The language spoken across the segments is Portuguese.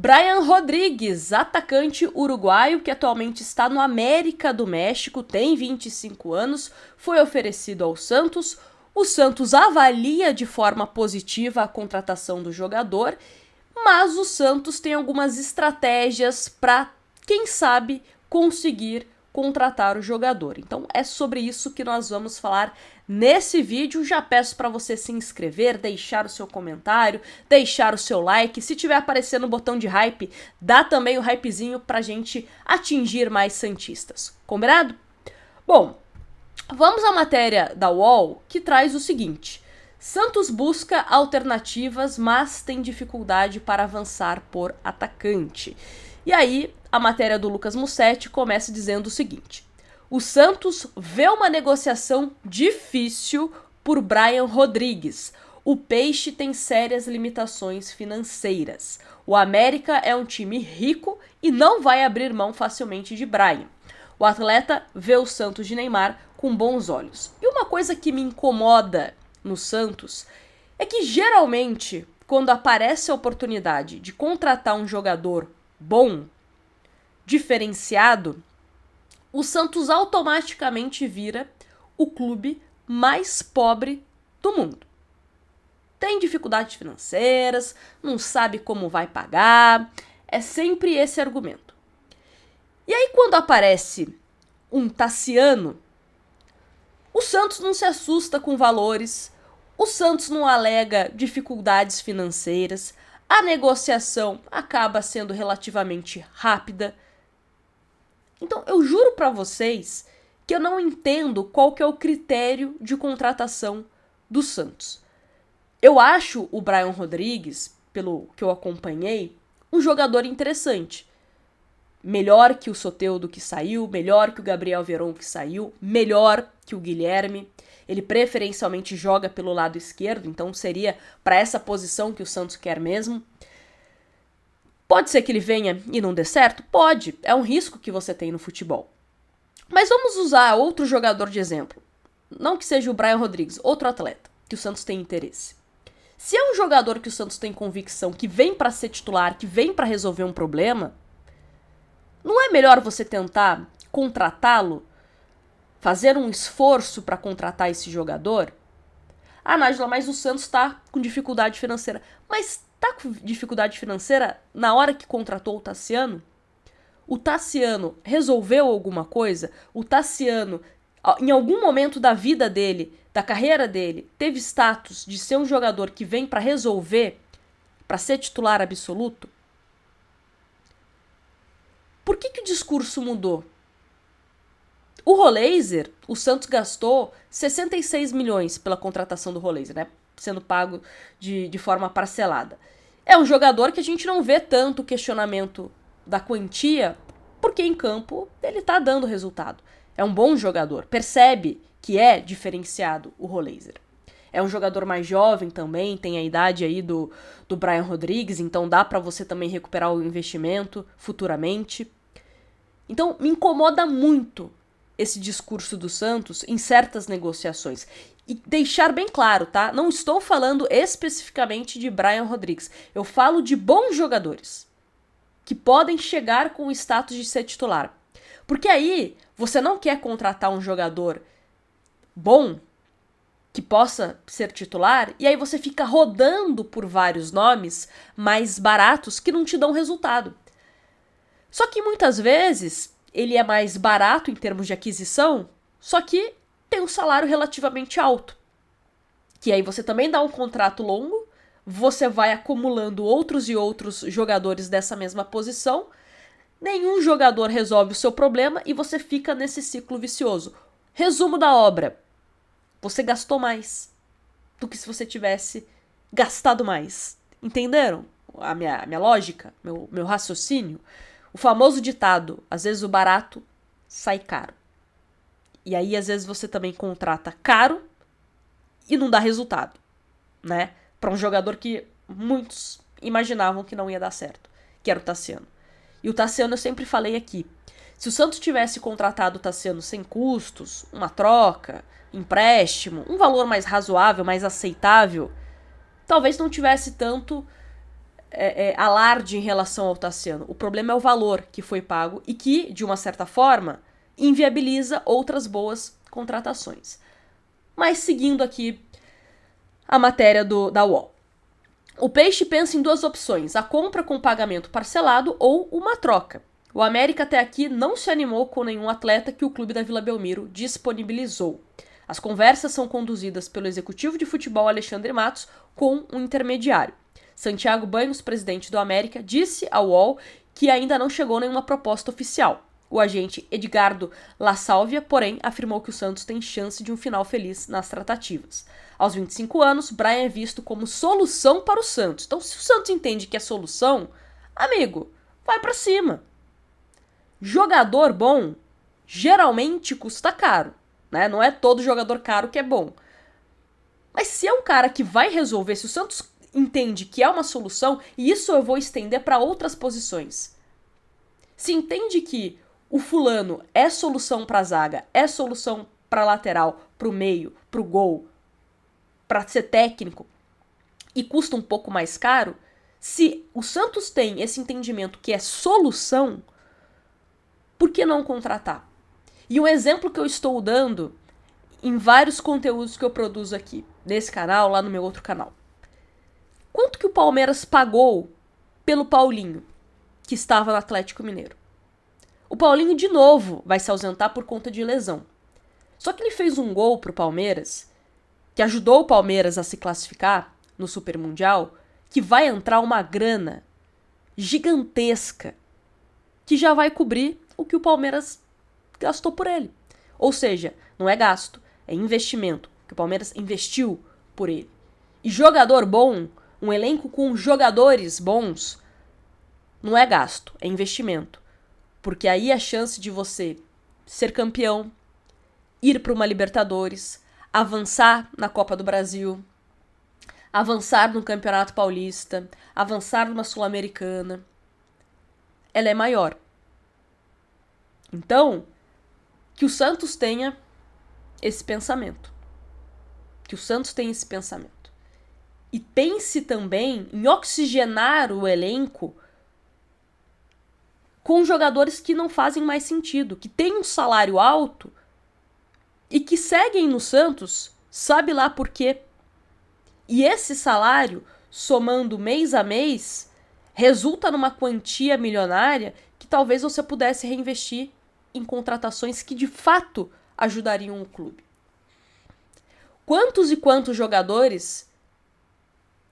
Brian Rodrigues, atacante uruguaio que atualmente está no América do México, tem 25 anos, foi oferecido ao Santos. O Santos avalia de forma positiva a contratação do jogador, mas o Santos tem algumas estratégias para, quem sabe, conseguir contratar o jogador. Então é sobre isso que nós vamos falar nesse vídeo. Já peço para você se inscrever, deixar o seu comentário, deixar o seu like. Se tiver aparecendo o botão de hype, dá também o hypezinho pra gente atingir mais santistas. Combinado? Bom, vamos à matéria da UOL, que traz o seguinte: Santos busca alternativas, mas tem dificuldade para avançar por atacante. E aí, a matéria do Lucas Mussetti começa dizendo o seguinte: o Santos vê uma negociação difícil por Brian Rodrigues. O Peixe tem sérias limitações financeiras. O América é um time rico e não vai abrir mão facilmente de Brian. O atleta vê o Santos de Neymar com bons olhos. E uma coisa que me incomoda no Santos é que geralmente, quando aparece a oportunidade de contratar um jogador bom, diferenciado, o Santos automaticamente vira o clube mais pobre do mundo. Tem dificuldades financeiras, não sabe como vai pagar, é sempre esse argumento. E aí quando aparece um Tassiano, o Santos não se assusta com valores, o Santos não alega dificuldades financeiras, a negociação acaba sendo relativamente rápida. Então, eu juro pra vocês que eu não entendo qual que é o critério de contratação do Santos. Eu acho o Brian Rodrigues, pelo que eu acompanhei, um jogador interessante. Melhor que o Soteldo que saiu, melhor que o Gabriel Veron que saiu, melhor que o Guilherme. Ele preferencialmente joga pelo lado esquerdo, então seria para essa posição que o Santos quer mesmo. Pode ser que ele venha e não dê certo? Pode, é um risco que você tem no futebol. Mas vamos usar outro jogador de exemplo. Não que seja o Brian Rodrigues, outro atleta que o Santos tem interesse. Se é um jogador que o Santos tem convicção que vem para ser titular, que vem para resolver um problema, não é melhor você tentar contratá-lo? Fazer um esforço para contratar esse jogador? Ah, Nájila, mas o Santos está com dificuldade financeira. Mas tá com dificuldade financeira na hora que contratou o Tassiano? O Tassiano resolveu alguma coisa? O Tassiano, em algum momento da vida dele, da carreira dele, teve status de ser um jogador que vem para resolver, para ser titular absoluto? Por que o discurso mudou? O Roleiser, o Santos gastou 66 milhões pela contratação do Roleiser, né? Sendo pago de forma parcelada. É um jogador que a gente não vê tanto questionamento da quantia, porque em campo ele tá dando resultado. É um bom jogador, percebe que é diferenciado o Roleiser. É um jogador mais jovem também, tem a idade aí do Brian Rodrigues, então dá pra você também recuperar o investimento futuramente. Então me incomoda muito esse discurso do Santos em certas negociações. E deixar bem claro, tá? Não estou falando especificamente de Brian Rodrigues. Eu falo de bons jogadores que podem chegar com o status de ser titular. Porque aí você não quer contratar um jogador bom que possa ser titular e aí você fica rodando por vários nomes mais baratos que não te dão resultado. Só que muitas vezes ele é mais barato em termos de aquisição, só que tem um salário relativamente alto. Que aí você também dá um contrato longo, você vai acumulando outros e outros jogadores dessa mesma posição, nenhum jogador resolve o seu problema e você fica nesse ciclo vicioso. Resumo da obra: você gastou mais do que se você tivesse gastado mais. Entenderam a minha lógica, meu raciocínio? O famoso ditado: às vezes o barato sai caro. E aí, às vezes, você também contrata caro e não dá resultado, né? Para um jogador que muitos imaginavam que não ia dar certo, que era o Tassiano. E o Tassiano eu sempre falei aqui: se o Santos tivesse contratado o Tassiano sem custos, uma troca, empréstimo, um valor mais razoável, mais aceitável, talvez não tivesse tanto alarde em relação ao Tassiano. O problema é o valor que foi pago e que, de uma certa forma, inviabiliza outras boas contratações. Mas seguindo aqui a matéria da UOL. O Peixe pensa em duas opções, a compra com pagamento parcelado ou uma troca. O América até aqui não se animou com nenhum atleta que o clube da Vila Belmiro disponibilizou. As conversas são conduzidas pelo executivo de futebol Alexandre Matos com um intermediário. Santiago Banhos, presidente do América, disse ao UOL que ainda não chegou nenhuma proposta oficial. O agente Edgardo La Sálvia, porém, afirmou que o Santos tem chance de um final feliz nas tratativas. Aos 25 anos, Brian é visto como solução para o Santos. Então, se o Santos entende que é solução, amigo, vai pra cima. Jogador bom geralmente custa caro, né? Não é todo jogador caro que é bom. Mas se é um cara que vai resolver, se o Santos entende que é uma solução, e isso eu vou estender para outras posições. Se entende que o fulano é solução para a zaga, é solução para lateral, para o meio, para o gol, para ser técnico, e custa um pouco mais caro, se o Santos tem esse entendimento que é solução, por que não contratar? E um exemplo que eu estou dando em vários conteúdos que eu produzo aqui, nesse canal, lá no meu outro canal. Quanto que o Palmeiras pagou pelo Paulinho, que estava no Atlético Mineiro? O Paulinho, de novo, vai se ausentar por conta de lesão. Só que ele fez um gol pro Palmeiras, que ajudou o Palmeiras a se classificar no Super Mundial, que vai entrar uma grana gigantesca, que já vai cobrir o que o Palmeiras gastou por ele. Ou seja, não é gasto, é investimento, que o Palmeiras investiu por ele. E jogador bom, um elenco com jogadores bons, não é gasto, é investimento. Porque aí a chance de você ser campeão, ir para uma Libertadores, avançar na Copa do Brasil, avançar no Campeonato Paulista, avançar numa Sul-Americana, ela é maior. Então, que o Santos tenha esse pensamento. Que o Santos tenha esse pensamento. E pense também em oxigenar o elenco com jogadores que não fazem mais sentido, que têm um salário alto e que seguem no Santos, sabe lá por quê. E esse salário, somando mês a mês, resulta numa quantia milionária que talvez você pudesse reinvestir em contratações que de fato ajudariam o clube. Quantos e quantos jogadores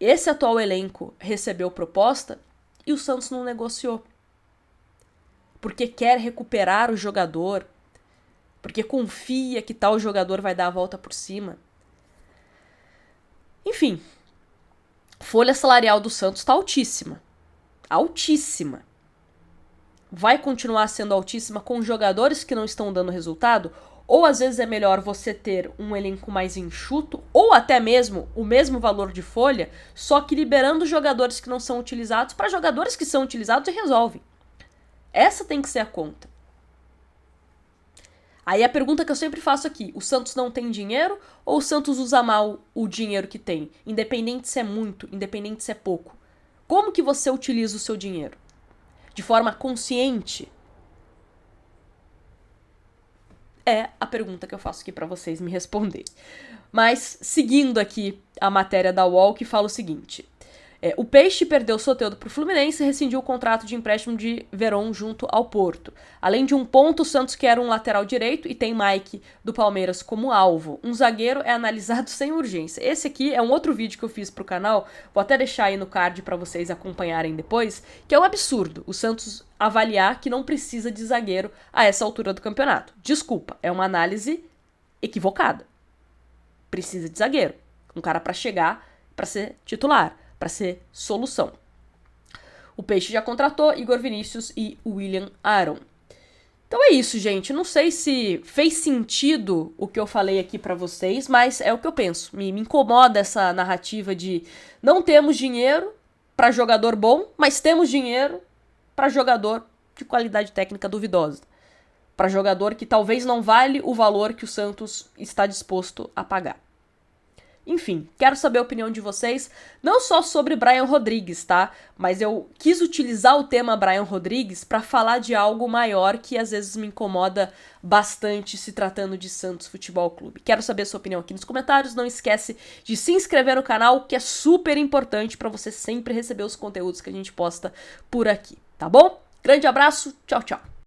esse atual elenco recebeu proposta e o Santos não negociou? Porque quer recuperar o jogador, porque confia que tal jogador vai dar a volta por cima. Enfim, folha salarial do Santos está altíssima. Altíssima. Vai continuar sendo altíssima com jogadores que não estão dando resultado? Ou às vezes é melhor você ter um elenco mais enxuto, ou até mesmo o mesmo valor de folha, só que liberando jogadores que não são utilizados para jogadores que são utilizados e resolvem. Essa tem que ser a conta. Aí a pergunta que eu sempre faço aqui, o Santos não tem dinheiro ou o Santos usa mal o dinheiro que tem? Independente se é muito, independente se é pouco. Como que você utiliza o seu dinheiro? De forma consciente? É a pergunta que eu faço aqui para vocês me responder. Mas, seguindo aqui a matéria da UOL, que fala o seguinte. O Peixe perdeu o Soteldo para o Fluminense e rescindiu o contrato de empréstimo de Veron junto ao Porto. Além de um ponto, o Santos quer um lateral direito e tem Mike do Palmeiras como alvo. Um zagueiro é analisado sem urgência. Esse aqui é um outro vídeo que eu fiz pro canal, vou até deixar aí no card para vocês acompanharem depois, que é um absurdo o Santos avaliar que não precisa de zagueiro a essa altura do campeonato. Desculpa, é uma análise equivocada. Precisa de zagueiro. Um cara para chegar, para ser titular, para ser solução. O Peixe já contratou Igor Vinícius e William Arão. Então é isso, gente. Não sei se fez sentido o que eu falei aqui para vocês, mas é o que eu penso. Me incomoda essa narrativa de não temos dinheiro para jogador bom, mas temos dinheiro para jogador de qualidade técnica duvidosa. Para jogador que talvez não vale o valor que o Santos está disposto a pagar. Enfim, quero saber a opinião de vocês, não só sobre Brian Rodrigues, tá? Mas eu quis utilizar o tema Brian Rodrigues para falar de algo maior que às vezes me incomoda bastante se tratando de Santos Futebol Clube. Quero saber a sua opinião aqui nos comentários, não esquece de se inscrever no canal, que é super importante para você sempre receber os conteúdos que a gente posta por aqui, tá bom? Grande abraço, tchau, tchau!